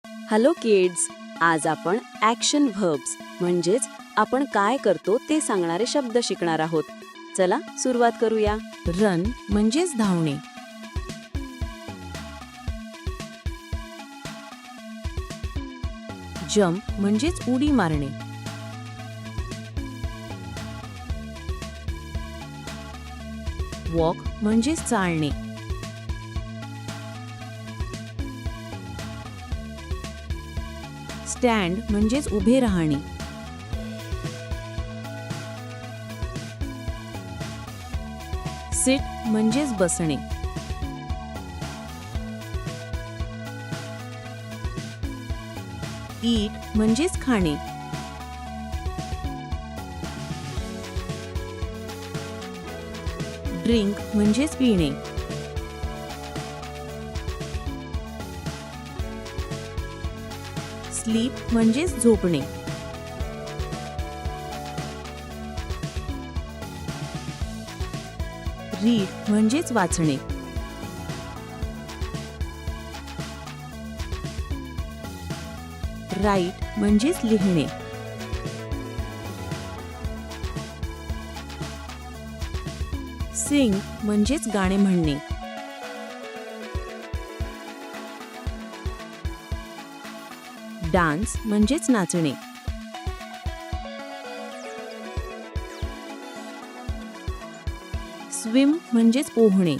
Hello kids, आज आपण action verbs म्हणजेच आपण काय करतो ते सांगणारे शब्द शिकणार आहोत. चला सुरुवात करूया. रन म्हणजेच धावणे. जंप म्हणजेच उडी मारणे. वॉक म्हणजेच चालणे. स्टँड म्हणजेच उभे राहणे. सिट म्हणजेच बसणे. ईट म्हणजेच खाणे. ड्रिंक म्हणजेच पिणे. स्लीप म्हणजेच झोपणे. रीड म्हणजेच वाचणे. राईट म्हणजेच लिहिणे. सिंग म्हणजेच गाणे म्हणणे. डान्स म्हणजेच नाचणे. स्विम म्हणजेच पोहणे.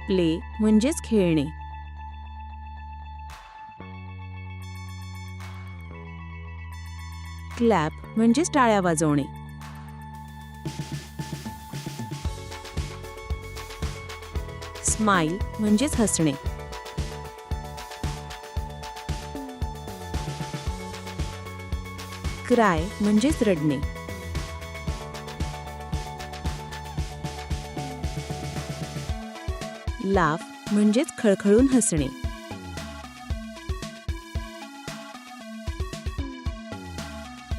प्ले म्हणजेच खेळणे. क्लॅप म्हणजेच टाळ्या वाजवणे. स्माईल म्हणजेच हसणे. क्राय म्हणजेच रडणे. लाफ म्हणजेच खळखळून हसणे.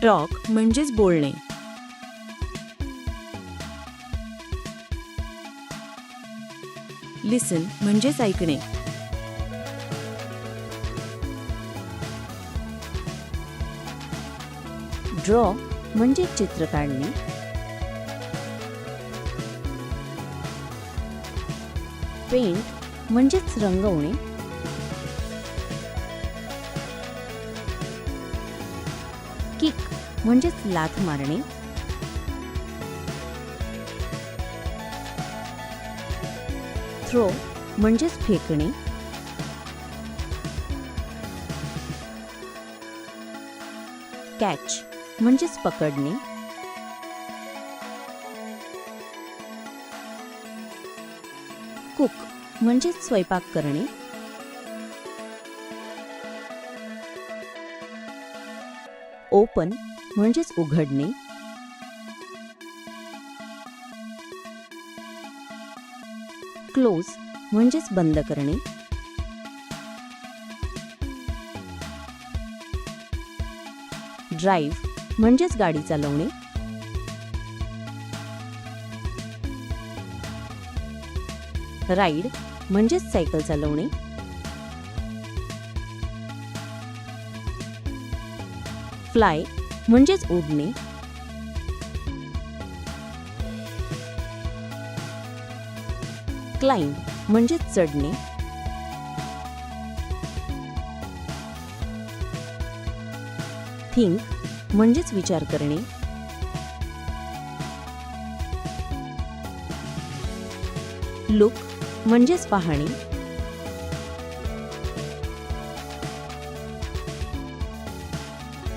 टॉक म्हणजेच बोलणे. लिसन म्हणजेच ऐकणे. ड्रॉ म्हणजे चित्र काढणे. पेंट म्हणजेच रंगवणे. किक म्हणजेच लाथ मारणे. थ्रो म्हणजेच फेकणे. कॅच म्हणजेच पकडणे. कुक म्हणजेच स्वयंपाक करणे. ओपन म्हणजेच उघडणे. क्लोज म्हणजेच बंद करणे. ड्राईव्ह म्हणजेच गाडी चालवणे. राईड म्हणजेच सायकल चालवणे. फ्लाय म्हणजेच उडणे. क्लाइंब म्हणजेच चढणे. थिंक म्हणजेच विचार करणे. लुक म्हणजेच पाहणे.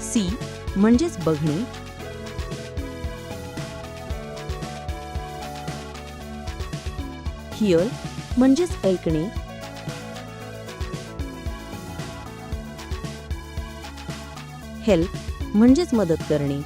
सी म्हणजेच बघणे. हिअर म्हणजेच ऐकणे. हेल्प म्हणजेच मदत करणे.